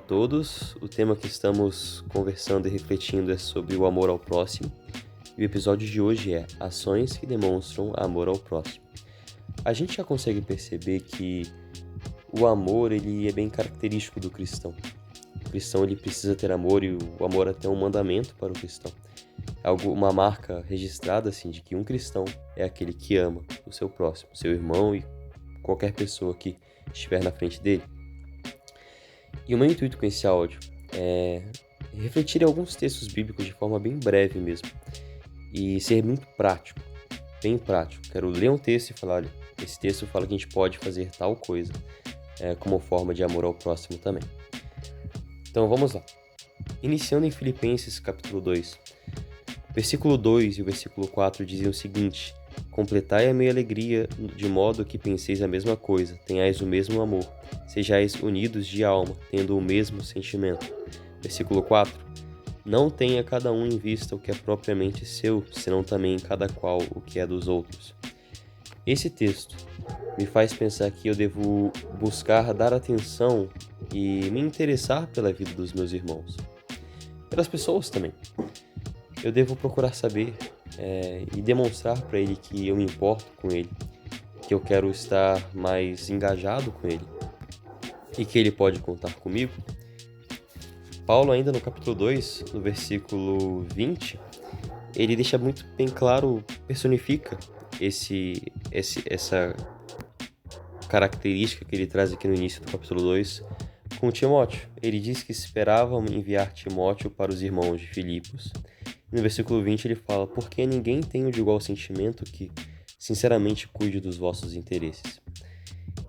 todos. O tema que estamos conversando e refletindo é sobre o amor ao próximo. E o episódio de hoje é Ações que demonstram amor ao próximo. A gente já consegue perceber que o amor ele é bem característico do cristão. O cristão ele precisa ter amor e o amor é até um mandamento para o cristão. Uma marca registrada assim de que um cristão é aquele que ama o seu próximo, seu irmão e qualquer pessoa que estiver na frente dele. E o meu intuito com esse áudio é refletir em alguns textos bíblicos de forma bem breve mesmo e ser muito prático, bem prático. Quero ler um texto e falar, olha, esse texto fala que a gente pode fazer tal coisa como forma de amor ao próximo também. Então vamos lá. Iniciando em Filipenses capítulo 2, versículo 2 e o versículo 4 dizem o seguinte: completai a minha alegria de modo que penseis a mesma coisa, tenhais o mesmo amor, sejais unidos de alma, tendo o mesmo sentimento. Versículo 4. Não tenha cada um em vista o que é propriamente seu, senão também cada qual o que é dos outros. Esse texto me faz pensar que eu devo buscar dar atenção e me interessar pela vida dos meus irmãos, pelas pessoas também. Eu devo procurar saber e demonstrar para ele que eu me importo com ele, que eu quero estar mais engajado com ele e que ele pode contar comigo. Paulo, ainda no capítulo 2, no versículo 20, ele deixa muito bem claro, personifica essa característica que ele traz aqui no início do capítulo 2 com Timóteo. Ele diz que esperavam enviar Timóteo para os irmãos de Filipos. No versículo 20 ele fala: porque ninguém tem o de igual sentimento que sinceramente cuide dos vossos interesses.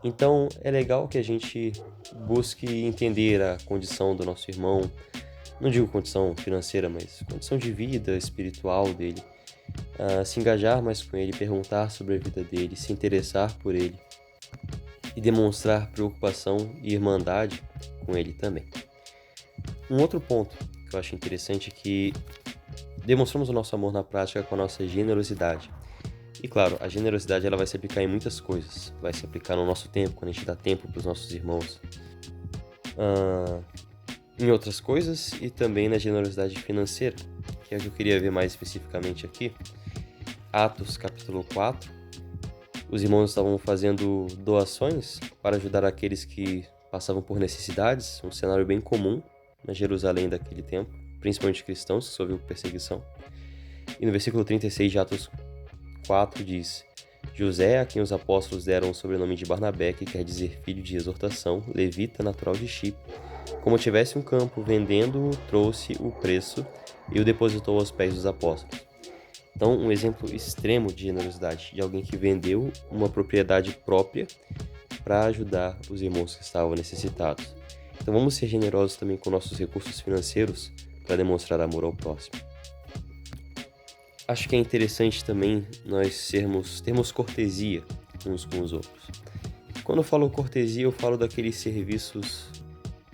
Então é legal que a gente busque entender a condição do nosso irmão, não digo condição financeira, mas condição de vida espiritual dele, se engajar mais com ele, perguntar sobre a vida dele, se interessar por ele e demonstrar preocupação e irmandade com ele também. Um outro ponto que eu acho interessante é que demonstramos o nosso amor na prática com a nossa generosidade. E claro, a generosidade ela vai se aplicar em muitas coisas. Vai se aplicar no nosso tempo, quando a gente dá tempo para os nossos irmãos. Em outras coisas e também na generosidade financeira, que é o que eu queria ver mais especificamente aqui. Atos capítulo 4. Os irmãos estavam fazendo doações para ajudar aqueles que passavam por necessidades, um cenário bem comum na Jerusalém daquele tempo, principalmente cristãos que sofriam perseguição. E no versículo 36 de Atos 4 diz: José, a quem os apóstolos deram o sobrenome de Barnabé, que quer dizer filho de exortação, levita natural de Chipre, como tivesse um campo, vendendo-o, trouxe o preço e o depositou aos pés dos apóstolos. Então, um exemplo extremo de generosidade, de alguém que vendeu uma propriedade própria para ajudar os irmãos que estavam necessitados. Então, vamos ser generosos também com nossos recursos financeiros para demonstrar amor ao próximo. Acho que é interessante também nós termos cortesia uns com os outros. Quando eu falo cortesia, eu falo daqueles serviços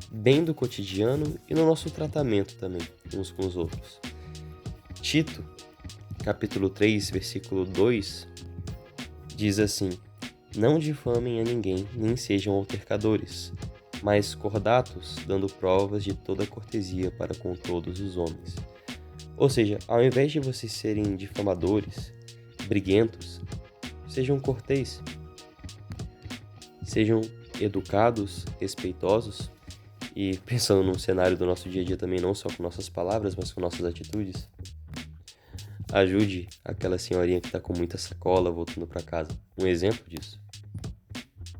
bem do cotidiano e no nosso tratamento também, uns com os outros. Tito, capítulo 3, versículo 2, diz assim: não difamem a ninguém, nem sejam altercadores, mas cordatos, dando provas de toda cortesia para com todos os homens. Ou seja, ao invés de vocês serem difamadores, briguentos, sejam corteis, sejam educados, respeitosos e pensando num cenário do nosso dia a dia também, não só com nossas palavras, mas com nossas atitudes. Ajude aquela senhorinha que está com muita sacola voltando para casa. Um exemplo disso.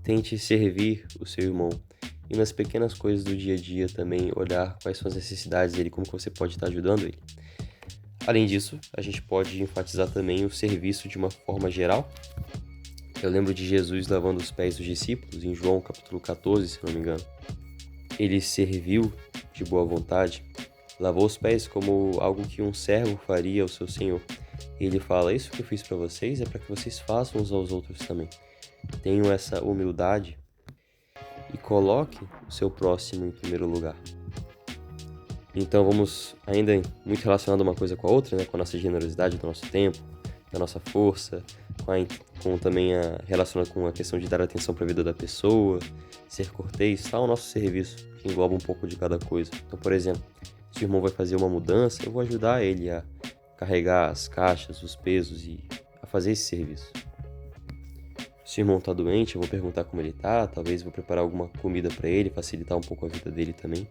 Tente servir o seu irmão e nas pequenas coisas do dia a dia também olhar quais são as necessidades dele, como que você pode estar ajudando ele. Além disso, a gente pode enfatizar também o serviço de uma forma geral. Eu lembro de Jesus lavando os pés dos discípulos, em João capítulo 14, se não me engano. Ele serviu de boa vontade, lavou os pés como algo que um servo faria ao seu senhor. E ele fala: isso que eu fiz para vocês é para que vocês façam uns aos outros também. Tenham essa humildade e coloque o seu próximo em primeiro lugar. Então vamos, ainda muito relacionado uma coisa com a outra, com a nossa generosidade do nosso tempo, da nossa força, com também relacionado com a questão de dar atenção para a vida da pessoa, ser cortês, está ao nosso serviço, que engloba um pouco de cada coisa. Então, por exemplo, se o irmão vai fazer uma mudança, eu vou ajudar ele a carregar as caixas, os pesos e a fazer esse serviço. Se o irmão tá doente, eu vou perguntar como ele tá, talvez vou preparar alguma comida para ele, facilitar um pouco a vida dele também,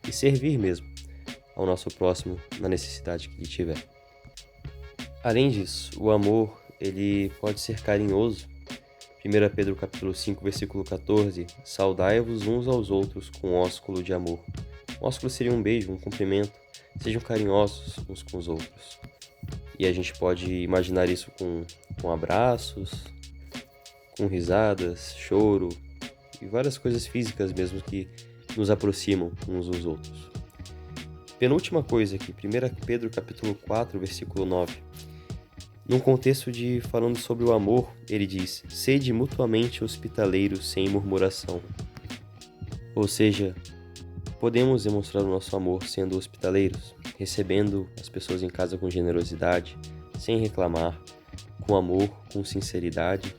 e servir mesmo ao nosso próximo na necessidade que ele tiver. Além disso, o amor, ele pode ser carinhoso. 1 Pedro capítulo 5, versículo 14, saudai-vos uns aos outros com ósculo de amor. Um ósculo seria um beijo, um cumprimento. Sejam carinhosos uns com os outros. E a gente pode imaginar isso com abraços, com risadas, choro e várias coisas físicas mesmo que nos aproximam uns dos outros. Penúltima coisa aqui, 1 Pedro capítulo 4, versículo 9. Num contexto de falando sobre o amor, ele diz: sede mutuamente hospitaleiros sem murmuração. Ou seja, podemos demonstrar o nosso amor sendo hospitaleiros, recebendo as pessoas em casa com generosidade, sem reclamar, com amor, com sinceridade,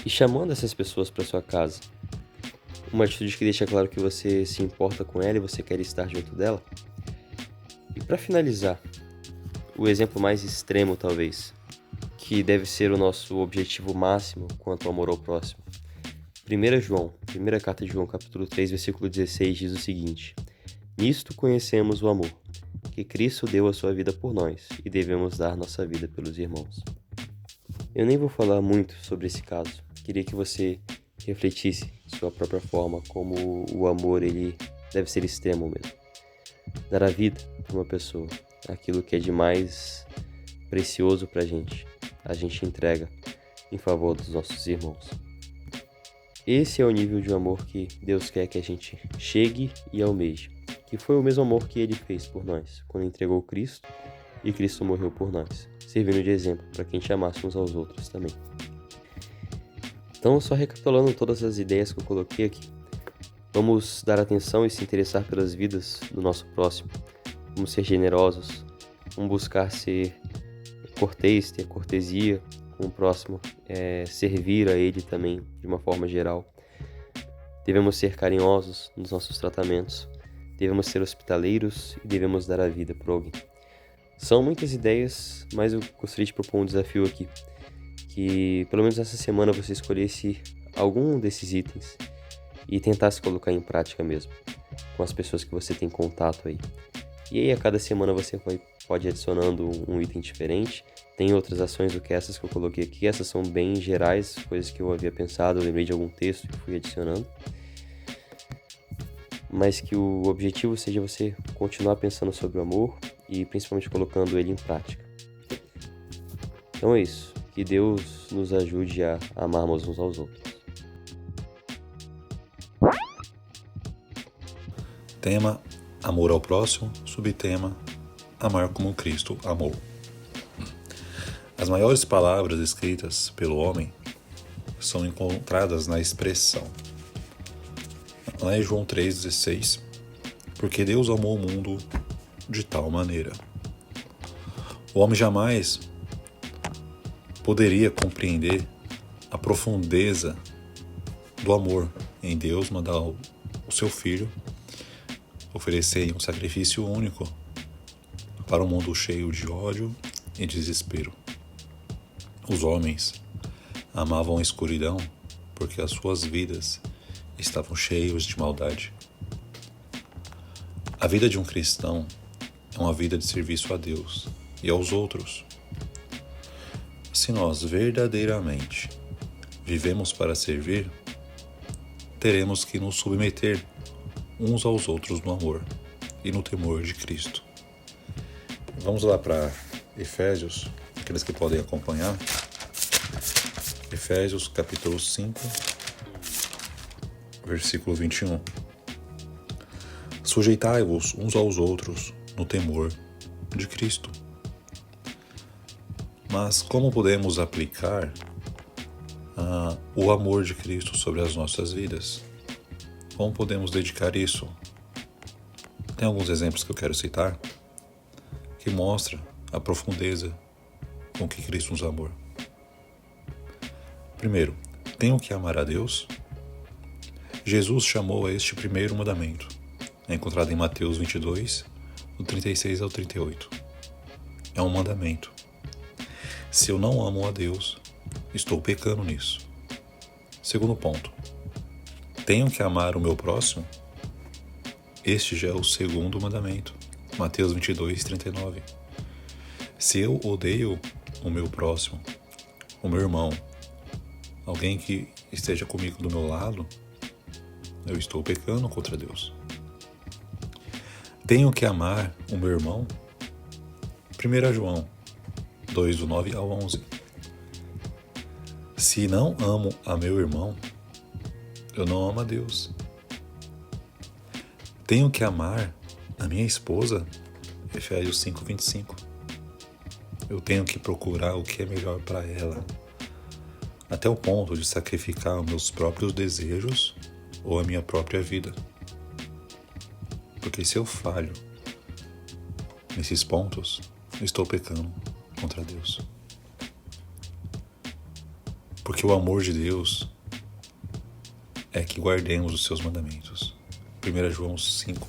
e chamando essas pessoas para sua casa. Uma atitude que deixa claro que você se importa com ela e você quer estar junto dela. E para finalizar, o exemplo mais extremo talvez, que deve ser o nosso objetivo máximo quanto ao amor ao próximo. 1 primeira carta de João, capítulo 3, versículo 16, diz o seguinte: nisto conhecemos o amor, que Cristo deu a sua vida por nós, e devemos dar nossa vida pelos irmãos. Eu nem vou falar muito sobre esse caso, queria que você refletisse de sua própria forma como o amor ele deve ser extremo mesmo. Dar a vida para uma pessoa, aquilo que é de mais precioso pra gente, a gente entrega em favor dos nossos irmãos. Esse é o nível de amor que Deus quer que a gente chegue e almeje, que foi o mesmo amor que Ele fez por nós, quando entregou Cristo e Cristo morreu por nós, servindo de exemplo para que a gente amasse uns aos outros também. Então, só recapitulando todas as ideias que eu coloquei aqui, vamos dar atenção e se interessar pelas vidas do nosso próximo, vamos ser generosos, vamos buscar ser cortês, ter cortesia com o próximo, servir a ele também de uma forma geral. Devemos ser carinhosos nos nossos tratamentos, devemos ser hospitaleiros e devemos dar a vida por alguém. São muitas ideias, mas eu gostaria de propor um desafio aqui, que pelo menos essa semana você escolhesse algum desses itens e tentasse colocar em prática mesmo, com as pessoas que você tem contato aí. E aí a cada semana você pode ir adicionando um item diferente. Tem outras ações do que essas que eu coloquei aqui, essas são bem gerais, coisas que eu havia pensado, eu lembrei de algum texto e fui adicionando. Mas que o objetivo seja você continuar pensando sobre o amor e principalmente colocando ele em prática. Então é isso, que Deus nos ajude a amarmos uns aos outros. Tema: amor ao próximo. Subtema: amar como Cristo amou. As maiores palavras escritas pelo homem são encontradas na expressão. Lá em João 3,16, porque Deus amou o mundo de tal maneira. O homem jamais poderia compreender a profundeza do amor em Deus mandar o seu Filho oferecer um sacrifício único para um mundo cheio de ódio e desespero. Os homens amavam a escuridão porque as suas vidas estavam cheias de maldade. A vida de um cristão é uma vida de serviço a Deus e aos outros. Se nós verdadeiramente vivemos para servir, teremos que nos submeter uns aos outros no amor e no temor de Cristo. Vamos lá para Efésios, aqueles que podem acompanhar. Efésios capítulo 5, versículo 21. Sujeitai-vos uns aos outros no temor de Cristo. Mas como podemos aplicar o amor de Cristo sobre as nossas vidas? Como podemos dedicar isso? Tem alguns exemplos que eu quero citar que mostram a profundeza com que Cristo nos amou. Primeiro, tenho que amar a Deus. Jesus chamou a este primeiro mandamento. É encontrado em Mateus 22, do 36 ao 38. É um mandamento. Se eu não amo a Deus, estou pecando nisso. Segundo ponto, tenho que amar o meu próximo? Este já é o segundo mandamento. Mateus 22, 39. Se eu odeio o meu próximo, o meu irmão, alguém que esteja comigo do meu lado, eu estou pecando contra Deus. Tenho que amar o meu irmão? 1 João 2, do 9 ao 11. Se não amo a meu irmão, eu não amo a Deus. Tenho que amar a minha esposa? Efésios 5, 25. Eu tenho que procurar o que é melhor para ela, até o ponto de sacrificar os meus próprios desejos ou a minha própria vida. Porque se eu falho nesses pontos, eu estou pecando contra Deus. Porque o amor de Deus é que guardemos os seus mandamentos. 1 João 5,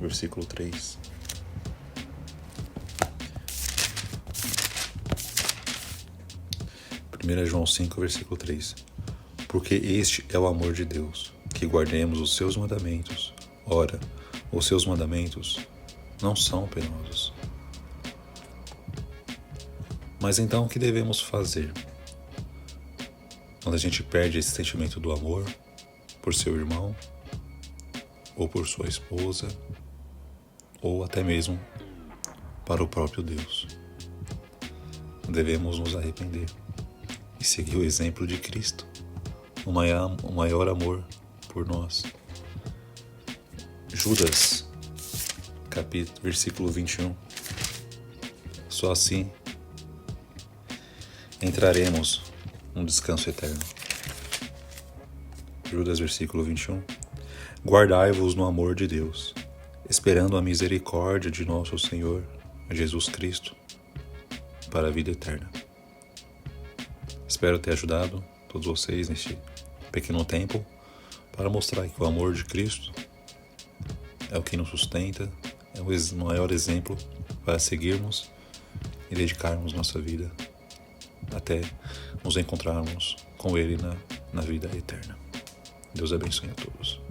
versículo 3. João 5, versículo 3. Porque este é o amor de Deus, que guardemos os seus mandamentos. Ora, os seus mandamentos não são penosos. Mas então o que devemos fazer? Quando a gente perde esse sentimento do amor por seu irmão, ou por sua esposa, ou até mesmo para o próprio Deus. Devemos nos arrepender e seguir o exemplo de Cristo, o maior amor por nós. Judas, versículo 21. Só assim entraremos num descanso eterno. Judas, versículo 21. Guardai-vos no amor de Deus, esperando a misericórdia de nosso Senhor Jesus Cristo para a vida eterna. Espero ter ajudado todos vocês neste pequeno tempo para mostrar que o amor de Cristo é o que nos sustenta, é o maior exemplo para seguirmos e dedicarmos nossa vida até nos encontrarmos com Ele na vida eterna. Deus abençoe a todos.